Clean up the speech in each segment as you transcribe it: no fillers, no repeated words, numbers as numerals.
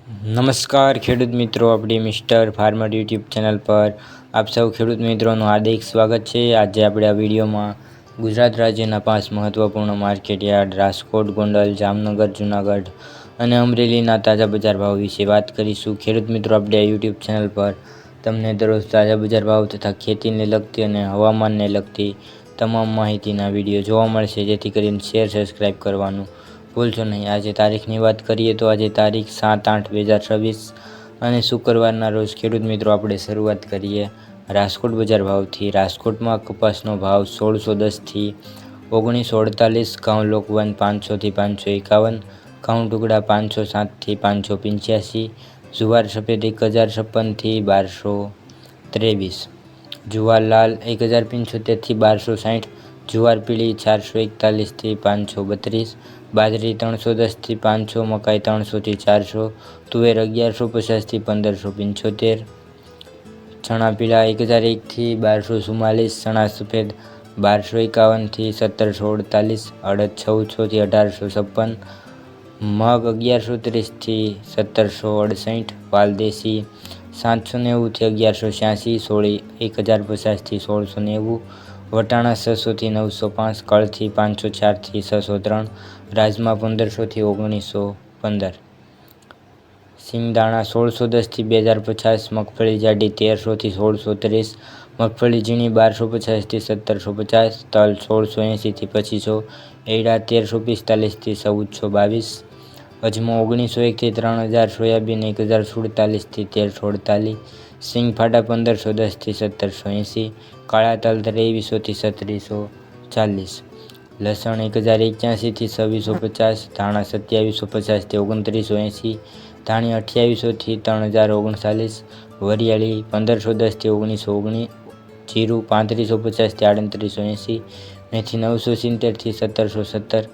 નમસ્કાર ખેડૂત મિત્રો, આપણી મિસ્ટર ફાર્મર યુટ્યુબ ચેનલ પર આપ સૌ ખેડૂત મિત્રોનું હાર્દિક સ્વાગત છે। આજે આપણે આ વિડીયોમાં ગુજરાત રાજ્યના 5 મહત્વપૂર્ણ માર્કેટયાર્ડ રાજકોટ, ગોંડલ, જામનગર, જૂનાગઢ અને અમરેલીના તાજા બજાર ભાવ વિશે વાત કરીશું। ખેડૂત મિત્રો, આપણે આ યુટ્યુબ ચેનલ પર તમને દરરોજ તાજા બજાર ભાવ તથા ખેતીને લગતી અને હવામાનને લગતી તમામ માહિતીના વિડીયો જોવા મળશે, જેથી કરીને શેર સબસ્ક્રાઈબ કરવાનું ભૂલશો નહીં। આજે તારીખની વાત કરીએ તો આજે તારીખ 7/8/2026 અને શુક્રવારના રોજ ખેડૂત મિત્રો આપણે શરૂઆત કરીએ રાજકોટ બજાર ભાવથી। રાજકોટમાં કપાસનો ભાવ 1610 થી 1948, ઘઉં લોકવન 500 થી 551, ઘઉં ટુકડા 507 થી 585, જુવાર સફેદ 1056 થી 1223, જુવાર લાલ 1075 થી 1260, જુવાર પીળી 441 થી 532, બાજરી 310 થી 500, મકાઈ 300 થી 400, તુવેર 1150 થી 1575, ચણા પીળા 1001 થી 1244, ચણા સફેદ 1251 થી 1748, અડદ 1400 થી 1856, મગ 1130 થી 1768, વાલ દેશી 790 થી 1186, સોળી 1050 થી 1690, વટાણા 600 થી 905, કળથી 504 થી 603, રાજમા 1500 થી 1915, સિંગદાણા 1610 થી 2050, મગફળી જાડી 1300 થી 1630, મગફળી ઝીણી 1250 થી 1750, તલ 1680 થી 2500, એરડા 1345 થી 1422, અજમો 1901 થી 3000, સોયાબીન 1047 થી 1348, સિંગફાડા 1510 થી 1780, કાળા તલ 2300 થી 3740, લસણ 1081 થી 2650, ધાણા 2750 થી 2980, ધાણી 2800 થી 3039, વરિયાળી 1510 થી 1919, જીરું 3550 થી 3880, મેથી 970 થી 1770,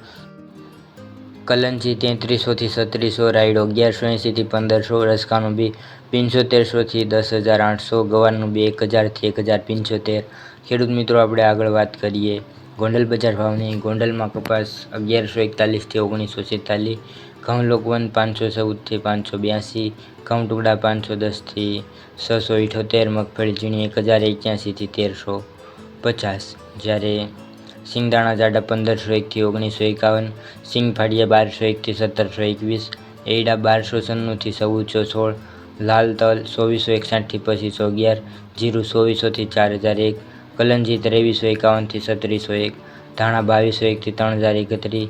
કલંજી 3300 થી 3700, રાયડો 1180 થી 1500, રસકાનું બી 7500 થી 10800, ગવારનું બી 1000 થી 1075। ખેડૂત મિત્રો, આપણે આગળ વાત કરીએ ગોંડલ બજાર ભાવની। ગોંડલમાં કપાસ 1141 થી 1946, ઘઉં લોકવન 514 થી 582, ઘઉં ટુકડા 510 થી 678, મગફળી ઝીણી 1081 થી 1350, જ્યારે સિંગદાણા જાડા 1501 થી 1951, સિંગફાડિયા 1201 થી 1721, એરડા 1296 થી 1416, લાલ તલ 2461 થી 2511, જીરું 2400 થી 4001, કલંજી 2351 થી 3701, ધાણા 2201 થી 3031,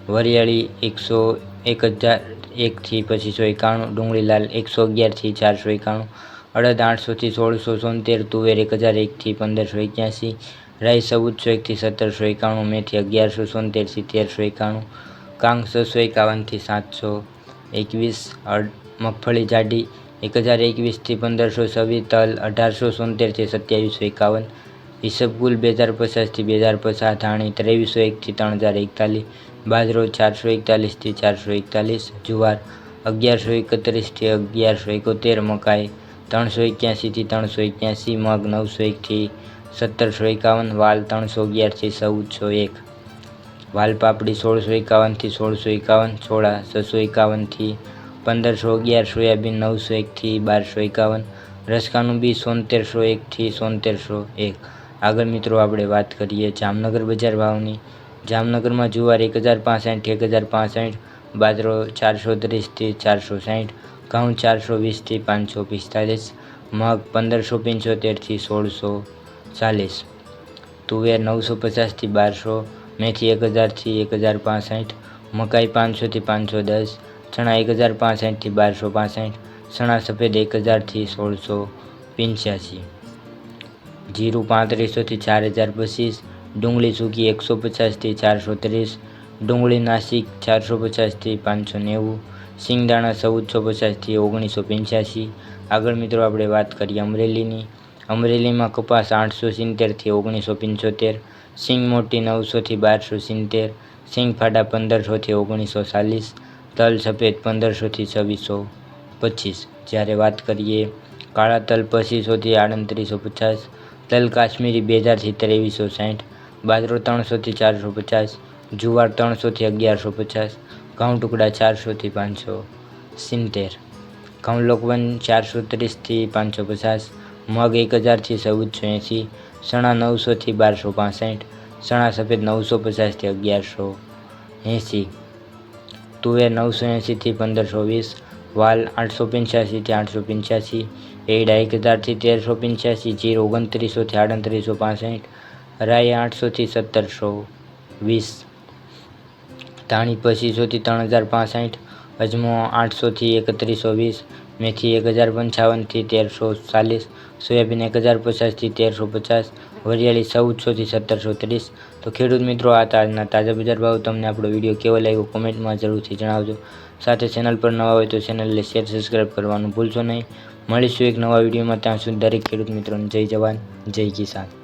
વરિયાળી 1001 થી 2591, ડુંગળી લાલ 111 થી 491, અડદ 800 થી 1674, તુવેર 1001 થી 1581, રાઈ 1401 થી 1791, મેથી 1174 થી 1391, કાંગ 651 થી 721, મગફળી જાડી 1021 થી 1526, તલ 1874 થી 2751, ઈસબગુલ 2050 થી 2050, ધાણી 2301 થી 3041, બાજરો 441 થી 441, જુવાર 1131 થી 1171, મકાઈ 381 થી 381, મગ 901 થી 1751, વાલ 311 થી 1401, વાલ પાપડી 1651 થી 1651, છોળા 651 થી 1511, સોયાબીન 901 થી 1251, રસકાનું બી 7701 થી 7701। આગળ મિત્રો, આપણે વાત કરીએ જામનગર બજાર ભાવની। જામનગરમાં જુવાર 1065 થી 1065, બાજરો 430 થી 460, ઘઉં 420 થી 545, મગ 1575 થી 1640, તુવેર 950 થી 1200, મેથી 1000 થી 1065, મકાઈ 500 થી 510, ચણા 1065 થી 1265, ચણા સફેદ 1000 થી 1685, જીરું 3500 થી 4025, ડુંગળી સૂકી 150 થી 430, ડુંગળી નાસિક 450 થી 590, સિંગદાણા 1450 થી 1985। આગળ મિત્રો, આપણે વાત કરીએ અમરેલીની। અમરેલીમાં કપાસ 870 થી 1975, સિંગ મોટી 900 થી 1270, સિંગફાડા 1500 થી 1940, તલ સફેદ 1500 થી 2625, જ્યારે વાત કરીએ કાળા તલ 2500 થી 3850, તલ કાશ્મીરી 2000 થી 2360, બાજરો 300 થી 450, જુવાર 300 થી 1150, ઘઉં ટુકડા 400 થી 500, 70, ઘઉં લોકવન 430 થી 550, મગ 1000 થી 1480, ચણા 900 થી 1265, ચણા સફેદ 950 થી 1180, તુવેર 980 થી 1520, વાલ 885 થી 885, એરડા 1000 થી 1385, જીર 2900 થી 3865, રાઈ 800 થી 1720, ધાણી 2500 થી 3065, અજમો 800 થી 3120, મેથી 1055 થી 1340, સોયાબીન 1050 થી 1350, વરિયાળી 1400 થી 1730. તો ખેડૂત મિત્રો, આ આજના તાજા બજાર ભાવ. તમને આપણો વિડીયો કેવો લાગ્યો કોમેન્ટમાં જરૂરથી જણાવજો. સાથે ચેનલ પર નવા હોય તો ચેનલને શેર સબસ્ક્રાઈબ કરવાનું ભૂલશો નહીં. મળીશું એક નવા વિડીયોમાં. ત્યાં સુધી દરેક ખેડૂત મિત્રોને જય જવાન જય કિસાન.